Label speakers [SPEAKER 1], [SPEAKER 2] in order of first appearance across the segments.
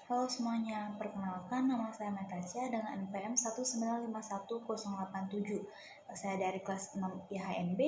[SPEAKER 1] Halo semuanya, perkenalkan nama saya Natasha dengan NPM 1951087. Saya dari kelas 6 IHMB.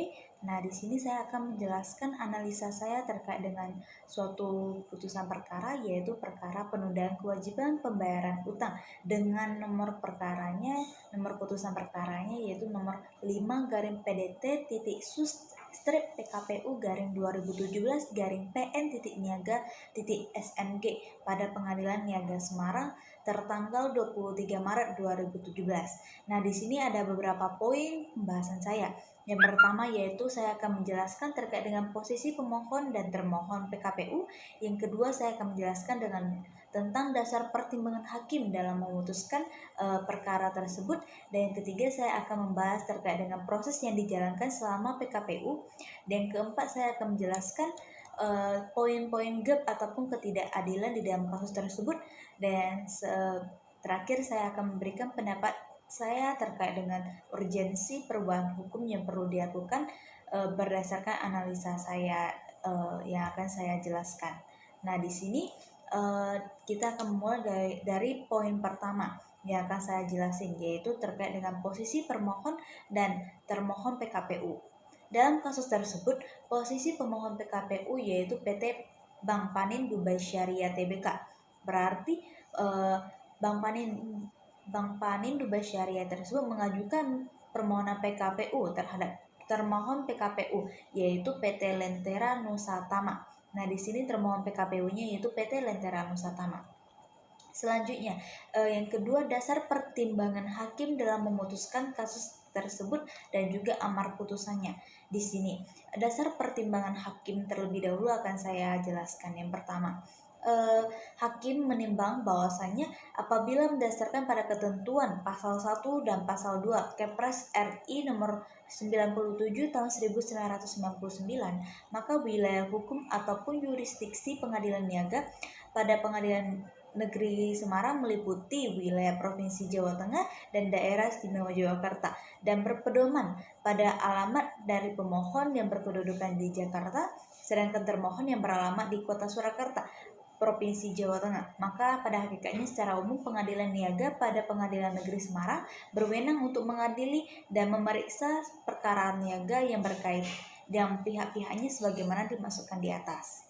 [SPEAKER 1] Nah, di sini saya akan menjelaskan analisa saya terkait dengan suatu putusan perkara, yaitu perkara penundaan kewajiban pembayaran utang dengan nomor putusan perkaranya yaitu nomor 5 garing PDT titik sus strip PKPU garing 2017 garing PN titik niaga titik SMG pada Pengadilan Niaga Semarang tertanggal 23 Maret 2017. Nah, di sini ada beberapa poin pembahasan saya. Yang pertama yaitu saya akan menjelaskan terkait dengan posisi pemohon dan termohon PKPU. Yang kedua saya akan menjelaskan tentang dasar pertimbangan hakim dalam memutuskan perkara tersebut. Dan yang ketiga saya akan membahas terkait dengan proses yang dijalankan selama PKPU. Dan keempat saya akan menjelaskan poin-poin gap ataupun ketidakadilan di dalam kasus tersebut. Dan terakhir saya akan memberikan pendapat saya terkait dengan urgensi perubahan hukum yang perlu dilakukan berdasarkan analisa saya yang akan saya jelaskan. Nah, di sini kita akan mulai dari poin pertama yang akan saya jelasin, yaitu terkait dengan posisi permohon dan termohon PKPU. Dalam kasus tersebut, posisi pemohon PKPU yaitu PT Bank Panin Dubai Syariah Tbk. Berarti Bank Panin Dubai Syariah tersebut mengajukan permohonan PKPU terhadap termohon PKPU yaitu PT Lentera Nusatama. Nah, di sini termohon PKPU-nya yaitu PT Lentera Nusatama. Selanjutnya, yang kedua, dasar pertimbangan hakim dalam memutuskan kasus tersebut dan juga amar putusannya. Di sini, dasar pertimbangan hakim terlebih dahulu akan saya jelaskan. Yang pertama, hakim menimbang bahwasannya apabila berdasarkan pada ketentuan pasal 1 dan pasal 2 Kepres RI nomor 97 tahun 1999, maka wilayah hukum ataupun yurisdiksi pengadilan niaga pada Pengadilan Negeri Semarang meliputi wilayah Provinsi Jawa Tengah dan Daerah Istimewa Yogyakarta dan berpedoman pada alamat dari pemohon yang berkedudukan di Jakarta, sedangkan termohon yang beralamat di Kota Surakarta, Provinsi Jawa Tengah. Maka pada hakikatnya secara umum Pengadilan Niaga pada Pengadilan Negeri Semarang berwenang untuk mengadili dan memeriksa perkara niaga yang berkait dengan pihak-pihaknya sebagaimana dimasukkan di atas.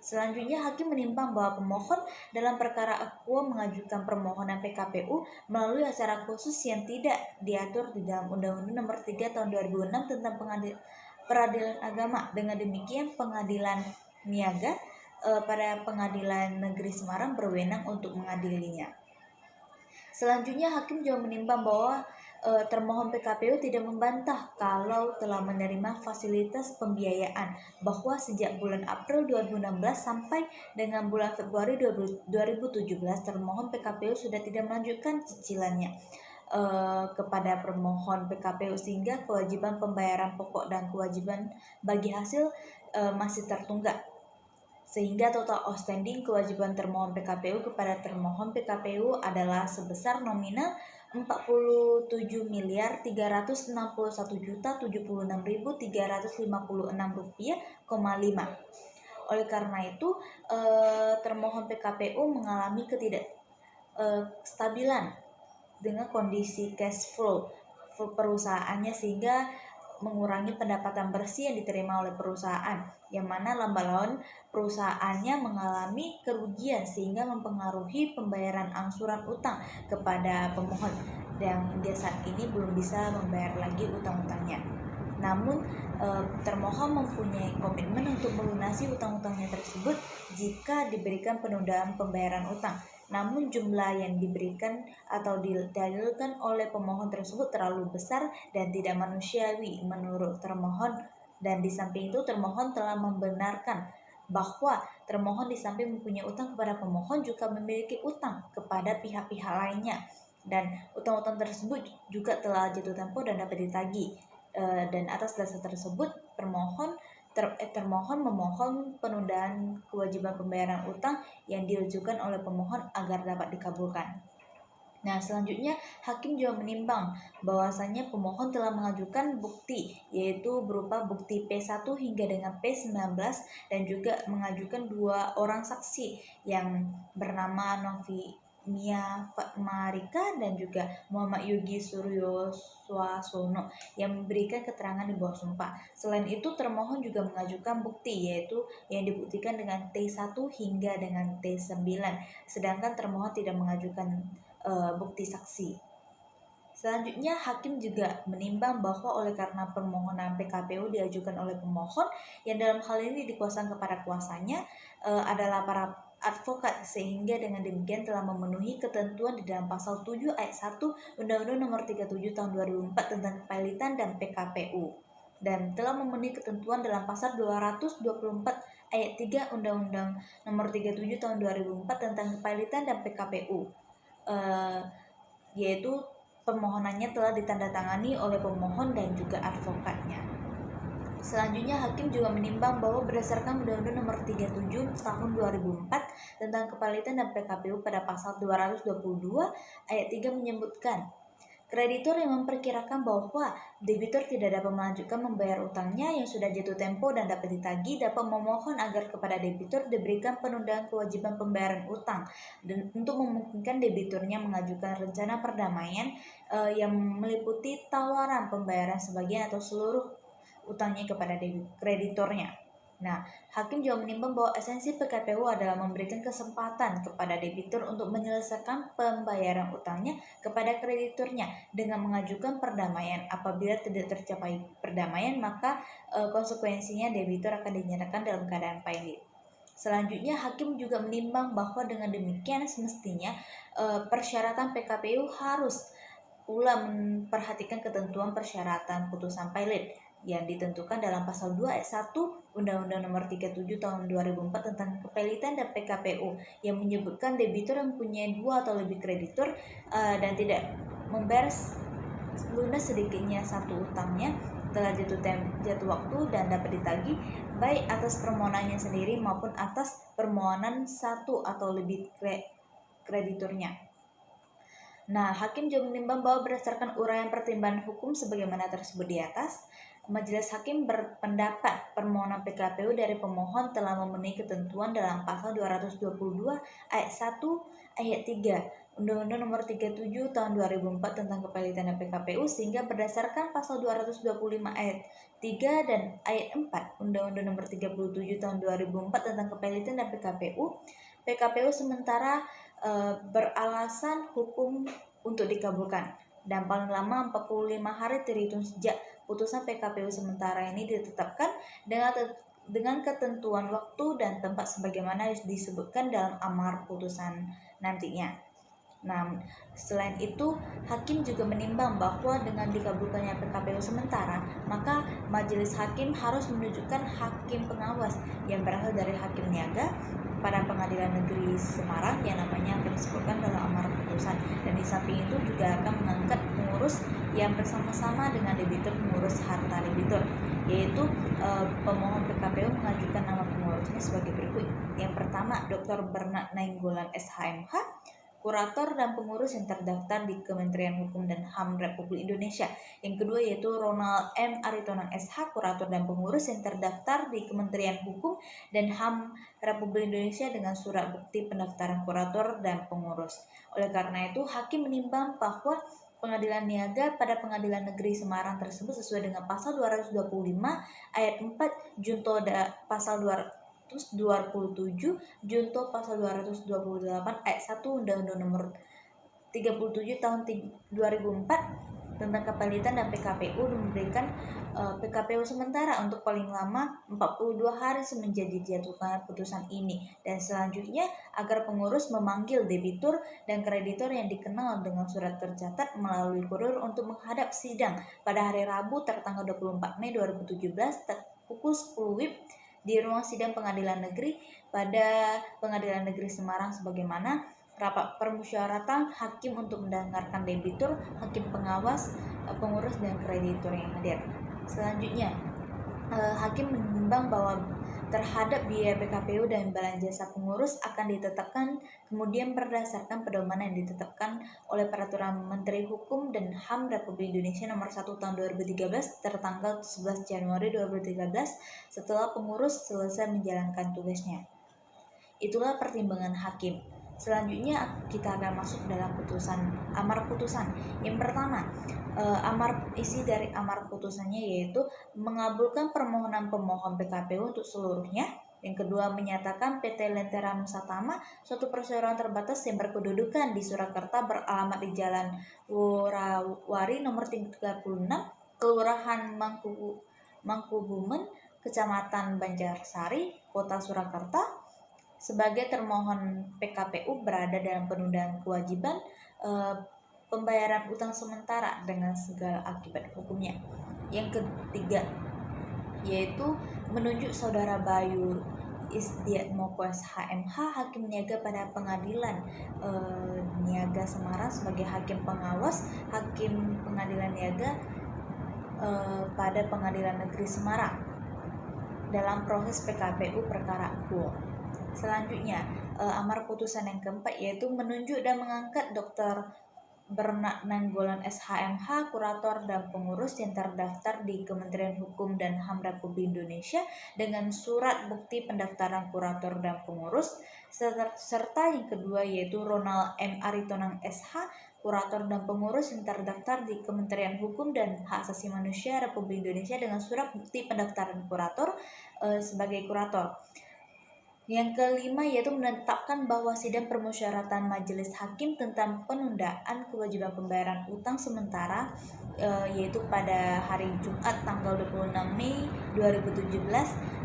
[SPEAKER 1] Selanjutnya, hakim menimbang bahwa pemohon dalam perkara akuo mengajukan permohonan PKPU melalui acara khusus yang tidak diatur di dalam Undang-Undang Nomor 3 Tahun 2006 tentang Peradilan Agama. Dengan demikian, Pengadilan Niaga pada Pengadilan Negeri Semarang berwenang untuk mengadilinya. Selanjutnya, hakim juga menimbang bahwa termohon PKPU tidak membantah kalau telah menerima fasilitas pembiayaan, bahwa sejak bulan April 2016 sampai dengan bulan Februari 2017 termohon PKPU sudah tidak melanjutkan cicilannya kepada permohon PKPU, sehingga kewajiban pembayaran pokok dan kewajiban bagi hasil masih tertunggak, sehingga total outstanding kewajiban termohon PKPU kepada termohon PKPU adalah sebesar nominal 47.361.076.356 Oleh karena itu, termohon PKPU mengalami ketidakstabilan dengan kondisi cash flow perusahaannya, sehingga mengurangi pendapatan bersih yang diterima oleh perusahaan, yang mana lambat laun perusahaannya mengalami kerugian sehingga mempengaruhi pembayaran angsuran utang kepada pemohon, dan hingga saat ini belum bisa membayar lagi utang-utangnya. Namun termohon mempunyai komitmen untuk melunasi utang-utangnya tersebut jika diberikan penundaan pembayaran utang. Namun jumlah yang diberikan atau didalilkan oleh pemohon tersebut terlalu besar dan tidak manusiawi menurut termohon. Dan di samping itu, termohon telah membenarkan bahwa termohon di samping mempunyai utang kepada pemohon juga memiliki utang kepada pihak-pihak lainnya, dan utang-utang tersebut juga telah jatuh tempo dan dapat ditagih. Dan atas dasar tersebut termohon memohon penundaan kewajiban pembayaran utang yang diajukan oleh pemohon agar dapat dikabulkan. Nah, selanjutnya hakim juga menimbang bahwasannya pemohon telah mengajukan bukti, yaitu berupa bukti P1 hingga dengan P19 dan juga mengajukan 2 orang saksi yang bernama Novi Mia Fatmarika dan juga Muhammad Yogi Suryo Swasono yang memberikan keterangan di bawah sumpah. Selain itu, termohon juga mengajukan bukti, yaitu yang dibuktikan dengan T1 hingga dengan T9, sedangkan termohon tidak mengajukan bukti saksi. Selanjutnya, hakim juga menimbang bahwa oleh karena permohonan PKPU diajukan oleh pemohon yang dalam hal ini dikuasakan kepada kuasanya adalah para advokat, sehingga dengan demikian telah memenuhi ketentuan di dalam pasal 7 ayat 1 Undang-Undang Nomor 37 Tahun 2004 tentang Kepailitan dan PKPU, dan telah memenuhi ketentuan dalam pasal 224 ayat 3 Undang-Undang Nomor 37 Tahun 2004 tentang Kepailitan dan PKPU, yaitu permohonannya telah ditandatangani oleh pemohon dan juga advokatnya. Selanjutnya, hakim juga menimbang bahwa berdasarkan Undang-Undang Nomor 37 Tahun 2004 tentang Kepailitan dan PKPU pada pasal 222 ayat 3 menyebutkan, kreditor yang memperkirakan bahwa debitur tidak dapat melanjutkan membayar utangnya yang sudah jatuh tempo dan dapat ditagih dapat memohon agar kepada debitur diberikan penundaan kewajiban pembayaran utang dan untuk memungkinkan debiturnya mengajukan rencana perdamaian yang meliputi tawaran pembayaran sebagian atau seluruh utangnya kepada kreditornya. Nah, hakim juga menimbang bahwa esensi PKPU adalah memberikan kesempatan kepada debitur untuk menyelesaikan pembayaran utangnya kepada krediturnya dengan mengajukan perdamaian. Apabila tidak tercapai perdamaian, maka konsekuensinya debitur akan dinyatakan dalam keadaan pailit. Selanjutnya, hakim juga menimbang bahwa dengan demikian semestinya persyaratan PKPU harus pula memperhatikan ketentuan persyaratan putusan pailit yang ditentukan dalam pasal 2 ayat 1 Undang-Undang Nomor 37 Tahun 2004 tentang Kepailitan dan PKPU yang menyebutkan debitur yang mempunyai 2 atau lebih kreditur dan tidak membayar lunas sedikitnya satu utangnya telah jatuh waktu dan dapat ditagih baik atas permohonannya sendiri maupun atas permohonan satu atau lebih krediturnya. Nah, hakim juga menimbang bahwa berdasarkan uraian pertimbangan hukum sebagaimana tersebut di atas, majelis hakim berpendapat permohonan PKPU dari pemohon telah memenuhi ketentuan dalam pasal 222 ayat 1 ayat 3 Undang-Undang Nomor 37 Tahun 2004 tentang Kepailitan dan PKPU, sehingga berdasarkan pasal 225 ayat 3 dan ayat 4 Undang-Undang Nomor 37 Tahun 2004 tentang Kepailitan dan PKPU sementara beralasan hukum untuk dikabulkan dan paling lama 45 hari terhitung sejak putusan PKPU sementara ini ditetapkan dengan ketentuan waktu dan tempat sebagaimana disebutkan dalam amar putusan nantinya. Nah, selain itu, hakim juga menimbang bahwa dengan dikabulkannya PKPU sementara, maka majelis hakim harus menunjukkan hakim pengawas yang berasal dari hakim niaga pada Pengadilan Negeri Semarang yang namanya akan disebutkan dalam amar putusan, dan di samping itu juga akan mengangkat pengurus yang bersama-sama dengan debitur mengurus harta debitur, yaitu pemohon PKPU mengajukan nama pengurusnya sebagai berikut. Yang pertama, Dr. Bernard Nainggolan SHMH, kurator dan pengurus yang terdaftar di Kementerian Hukum dan HAM Republik Indonesia. Yang kedua yaitu Ronald M. Aritonang SH, kurator dan pengurus yang terdaftar di Kementerian Hukum dan HAM Republik Indonesia dengan surat bukti pendaftaran kurator dan pengurus. Oleh karena itu, hakim menimbang bahwa pengadilan niaga pada Pengadilan Negeri Semarang tersebut sesuai dengan pasal 225 ayat 4 junto pasal 227 junto pasal 228 ayat 1 Undang-Undang Nomor 37 Tahun 2004 tentang Kepailitan dan PKPU memberikan PKPU sementara untuk paling lama 42 hari semenjak dijatuhkan putusan ini, dan selanjutnya agar pengurus memanggil debitur dan kreditor yang dikenal dengan surat tercatat melalui kurir untuk menghadap sidang pada hari Rabu tertanggal 24 Mei 2017 pukul 10 WIB di ruang sidang Pengadilan Negeri pada Pengadilan Negeri Semarang sebagaimana rapat permusyawaratan hakim untuk mendengarkan debitur, hakim pengawas, pengurus dan kreditur yang hadir. Selanjutnya, hakim menimbang bahwa terhadap biaya PKPU dan imbalan jasa pengurus akan ditetapkan kemudian berdasarkan pedoman yang ditetapkan oleh Peraturan Menteri Hukum dan HAM Republik Indonesia Nomor 1 Tahun 2013 tertanggal 11 Januari 2013 setelah pengurus selesai menjalankan tugasnya. Itulah pertimbangan hakim. Selanjutnya kita akan masuk dalam amar putusan. Yang pertama, isi dari amar putusannya yaitu mengabulkan permohonan pemohon PKPU untuk seluruhnya. Yang kedua, menyatakan PT Lentera Nusa Tama suatu perseroan terbatas yang berkedudukan di Surakarta beralamat di Jalan Wurawari nomor 36, Kelurahan Mangkubumen, Kecamatan Banjarsari, Kota Surakarta, sebagai termohon PKPU berada dalam penundaan kewajiban pembayaran utang sementara dengan segala akibat hukumnya. Yang ketiga, yaitu menunjuk Saudara Bayu Isdiatmoko SHMH, Hakim Niaga pada Pengadilan Niaga Semarang sebagai Hakim Pengawas Hakim Pengadilan Niaga pada Pengadilan Negeri Semarang dalam proses PKPU perkara akuo. Selanjutnya, amar putusan yang keempat yaitu menunjuk dan mengangkat Dr. Bernard Nainggolan SHMH, kurator dan pengurus yang terdaftar di Kementerian Hukum dan HAM Republik Indonesia dengan surat bukti pendaftaran kurator dan pengurus, serta yang kedua yaitu Ronald M. Aritonang SH, kurator dan pengurus yang terdaftar di Kementerian Hukum dan Hak Asasi Manusia Republik Indonesia dengan surat bukti pendaftaran kurator sebagai kurator. Yang kelima yaitu menetapkan bahwa sidang permusyawaratan Majelis Hakim tentang penundaan kewajiban pembayaran utang sementara yaitu pada hari Jumat tanggal 26 Mei 2017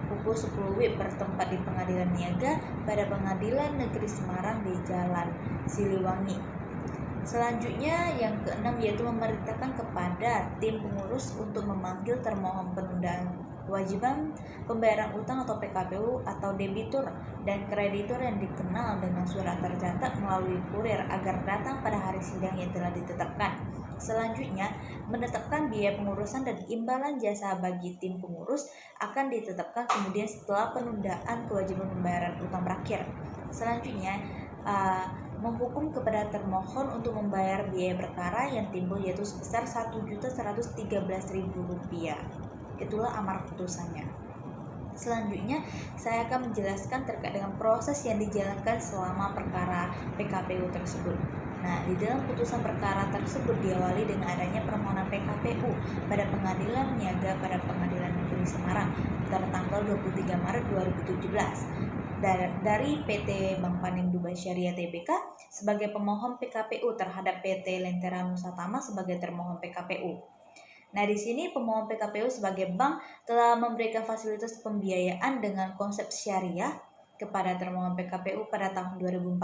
[SPEAKER 1] pukul 10 WIB bertempat di Pengadilan Niaga pada Pengadilan Negeri Semarang di Jalan Siliwangi. Selanjutnya yang keenam yaitu memerintahkan kepada tim pengurus untuk memanggil termohon penundaan kewajiban pembayaran utang atau PKPU atau debitur dan kreditur yang dikenal dengan surat tercatat melalui kurir agar datang pada hari sidang yang telah ditetapkan. Selanjutnya, menetapkan biaya pengurusan dan imbalan jasa bagi tim pengurus akan ditetapkan kemudian setelah penundaan kewajiban pembayaran utang berakhir. Selanjutnya, menghukum kepada termohon untuk membayar biaya perkara yang timbul yaitu sebesar Rp1.113.000. Itulah amar putusannya. Selanjutnya, saya akan menjelaskan terkait dengan proses yang dijalankan selama perkara PKPU tersebut. Nah, di dalam putusan perkara tersebut diawali dengan adanya permohonan PKPU pada Pengadilan Niaga pada Pengadilan Negeri Semarang pada tanggal 23 Maret 2017 dari PT Bank Panin Dubai Syariah Tbk sebagai pemohon PKPU terhadap PT Lentera Nusa Tama sebagai termohon PKPU. Nah, di sini pemohon PKPU sebagai bank telah memberikan fasilitas pembiayaan dengan konsep syariah kepada termohon PKPU pada tahun 2014.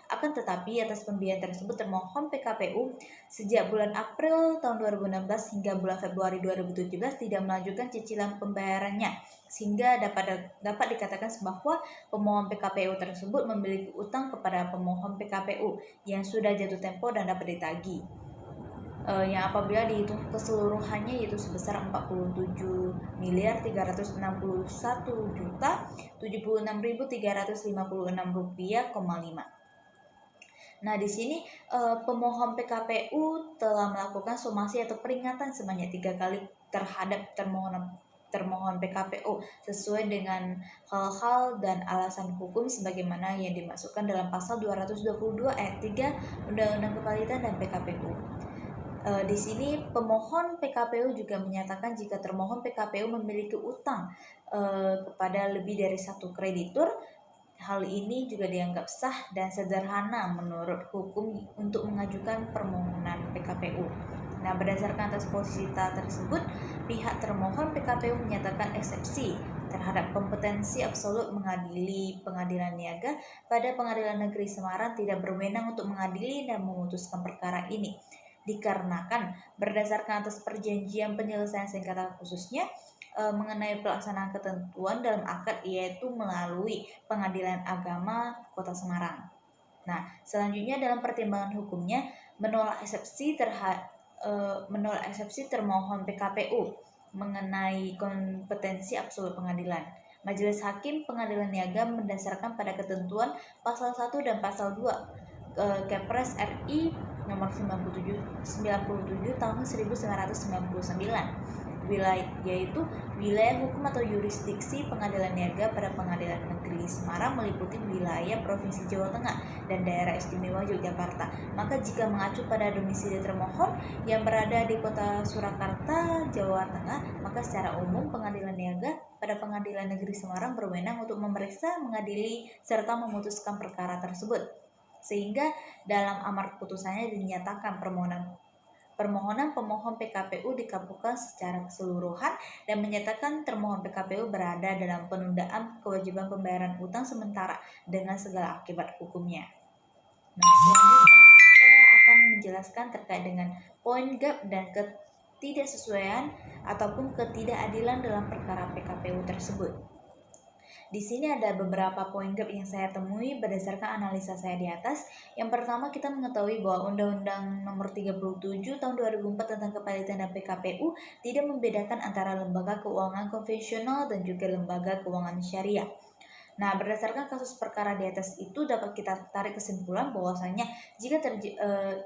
[SPEAKER 1] Akan tetapi atas pembiayaan tersebut termohon PKPU sejak bulan April tahun 2016 hingga bulan Februari 2017 tidak melanjutkan cicilan pembayarannya, sehingga dapat dikatakan bahwa pemohon PKPU tersebut memiliki utang kepada pemohon PKPU yang sudah jatuh tempo dan dapat ditagih. Yang apabila dihitung keseluruhannya yaitu sebesar Rp47.361.076.356,5. Nah, di sini pemohon PKPU telah melakukan somasi atau peringatan sebanyak 3 kali terhadap termohon PKPU sesuai dengan hal-hal dan alasan hukum sebagaimana yang dimasukkan dalam pasal 222 ayat 3 Undang-Undang Kepalitan dan PKPU. Di sini pemohon PKPU juga menyatakan jika termohon PKPU memiliki utang kepada lebih dari satu kreditur, hal ini juga dianggap sah dan sederhana menurut hukum untuk mengajukan permohonan PKPU. Nah, berdasarkan atas posisi tersebut, pihak termohon PKPU menyatakan eksepsi terhadap kompetensi absolut mengadili Pengadilan Niaga pada Pengadilan Negeri Semarang tidak berwenang untuk mengadili dan memutuskan perkara ini. Dikarenakan berdasarkan atas perjanjian penyelesaian sengketa khususnya mengenai pelaksanaan ketentuan dalam akad yaitu melalui Pengadilan Agama Kota Semarang. Nah, selanjutnya dalam pertimbangan hukumnya menolak eksepsi termohon PKPU mengenai kompetensi absolut pengadilan. Majelis Hakim Pengadilan Niaga mendasarkan pada ketentuan pasal 1 dan pasal 2 Kepres RI nomor 97 tahun 1999, yaitu wilayah hukum atau yurisdiksi Pengadilan Niaga pada Pengadilan Negeri Semarang meliputi wilayah Provinsi Jawa Tengah dan Daerah Istimewa Yogyakarta. Maka jika mengacu pada domisili termohon yang berada di Kota Surakarta, Jawa Tengah, maka secara umum Pengadilan Niaga pada Pengadilan Negeri Semarang berwenang untuk memeriksa, mengadili, serta memutuskan perkara tersebut. Sehingga dalam amar putusannya dinyatakan permohonan pemohon PKPU dikabulkan secara keseluruhan dan menyatakan termohon PKPU berada dalam penundaan kewajiban pembayaran utang sementara dengan segala akibat hukumnya. Nah, selanjutnya saya akan menjelaskan terkait dengan poin gap dan ketidaksesuaian ataupun ketidakadilan dalam perkara PKPU tersebut. Di sini ada beberapa poin gap yang saya temui berdasarkan analisa saya di atas. Yang pertama, kita mengetahui bahwa Undang-Undang Nomor 37 Tahun 2004 tentang Kepalitan dan PKPU tidak membedakan antara lembaga keuangan konvensional dan juga lembaga keuangan syariah. Nah, berdasarkan kasus perkara di atas itu dapat kita tarik kesimpulan bahwasanya jika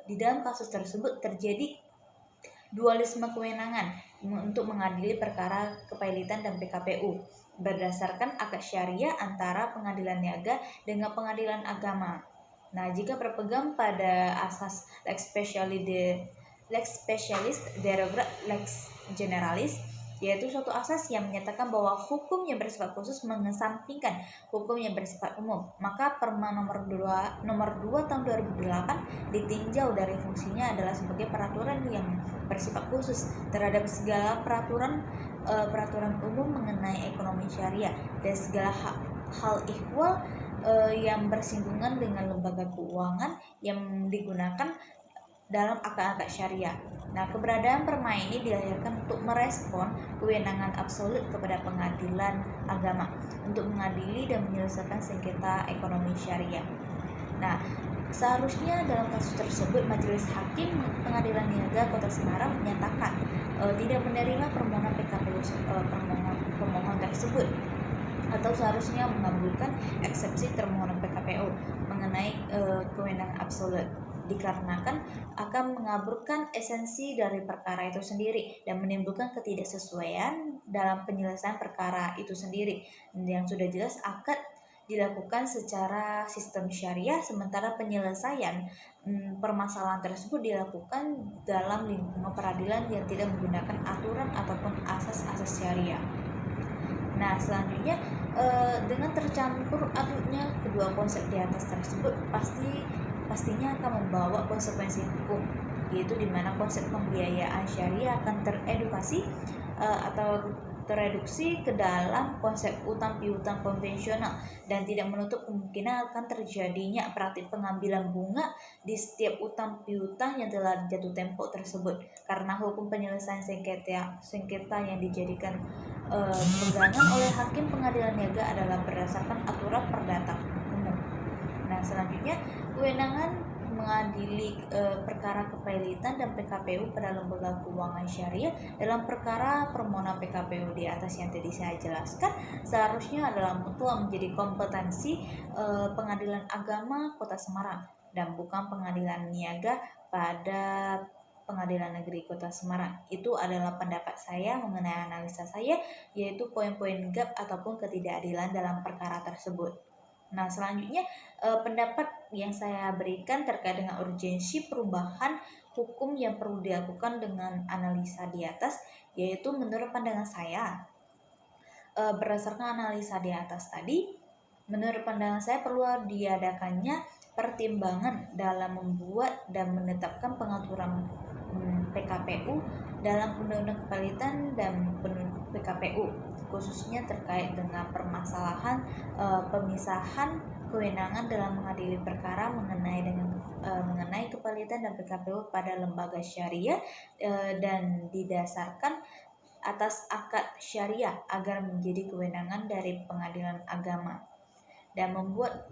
[SPEAKER 1] di dalam kasus tersebut terjadi dualisme kewenangan untuk mengadili perkara kepilitan dan PKPU berdasarkan akad syariah antara pengadilan niaga dengan pengadilan agama. Nah, jika berpegang pada asas lex specialis derogat lex generalis, yaitu suatu asas yang menyatakan bahwa hukum yang bersifat khusus mengesampingkan hukum yang bersifat umum, maka Perma nomor 2 tahun 2008 ditinjau dari fungsinya adalah sebagai peraturan yang bersifat khusus terhadap segala peraturan umum mengenai ekonomi syariah dan segala hal ihwal yang bersinggungan dengan lembaga keuangan yang digunakan dalam akad-akad syariah. Nah, keberadaan perma ini dilahirkan untuk merespon kewenangan absolut kepada pengadilan agama untuk mengadili dan menyelesaikan sengketa ekonomi syariah. Nah, seharusnya dalam kasus tersebut Majelis Hakim Pengadilan Niaga Kota Semarang menyatakan tidak menerima permohonan PKPU pemohon tersebut, atau seharusnya mengabulkan eksepsi termohonan PKPU mengenai kewenangan absolut, dikarenakan akan mengaburkan esensi dari perkara itu sendiri dan menimbulkan ketidaksesuaian dalam penyelesaian perkara itu sendiri. Yang sudah jelas akad dilakukan secara sistem syariah, sementara penyelesaian permasalahan tersebut dilakukan dalam lingkungan peradilan yang tidak menggunakan aturan ataupun asas-asas syariah. Nah, selanjutnya dengan tercampur aduknya kedua konsep di atas tersebut pastinya akan membawa konsekuensi hukum, yaitu di mana konsep pembiayaan syariah akan tereduksi ke dalam konsep utang piutang konvensional dan tidak menutup kemungkinan akan terjadinya praktik pengambilan bunga di setiap utang piutang yang telah jatuh tempo tersebut, karena hukum penyelesaian sengketa yang dijadikan pegangan oleh hakim pengadilan niaga adalah berdasarkan aturan perdata umum. Nah, selanjutnya kewenangan mengadili perkara kepilitan dan PKPU pada lembaga keuangan syariah dalam perkara permohonan PKPU di atas yang tadi saya jelaskan seharusnya adalah mutlak menjadi kompetensi Pengadilan Agama Kota Semarang dan bukan Pengadilan Niaga pada Pengadilan Negeri Kota Semarang. Itu adalah pendapat saya mengenai analisa saya, yaitu poin-poin gap ataupun ketidakadilan dalam perkara tersebut. Nah, selanjutnya pendapat yang saya berikan terkait dengan urgensi perubahan hukum yang perlu dilakukan dengan analisa di atas, yaitu menurut pandangan saya berdasarkan analisa di atas tadi, menurut pandangan saya perlu diadakannya pertimbangan dalam membuat dan menetapkan pengaturan PKPU dalam Undang-Undang Kepalitan dan PKPU, khususnya terkait dengan permasalahan pemisahan kewenangan dalam mengadili perkara mengenai kepalitan dan PKPU pada lembaga syariah dan didasarkan atas akad syariah agar menjadi kewenangan dari pengadilan agama, dan membuat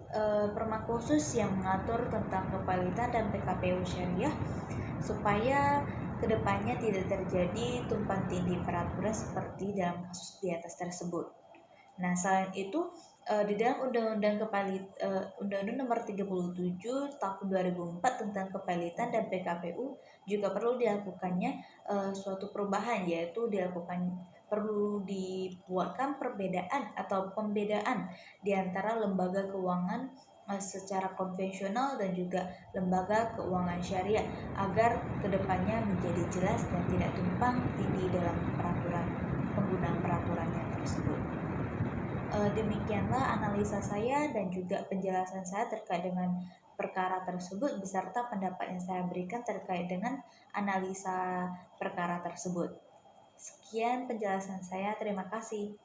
[SPEAKER 1] perma khusus yang mengatur tentang kepalitan dan PKPU syariah supaya kedepannya tidak terjadi tumpang tindih peraturan seperti dalam kasus di atas tersebut. Nah, selain itu di dalam Undang-Undang Nomor 37 Tahun 2004 tentang Kepalitan dan PKPU juga perlu dilakukannya suatu perubahan, yaitu perlu dibuatkan perbedaan atau pembedaan di antara lembaga keuangan secara konvensional dan juga lembaga keuangan syariah agar kedepannya menjadi jelas dan tidak tumpang tindih dalam penggunaan peraturannya tersebut. Demikianlah analisa saya dan juga penjelasan saya terkait dengan perkara tersebut beserta pendapat yang saya berikan terkait dengan analisa perkara tersebut. Sekian penjelasan saya, terima kasih.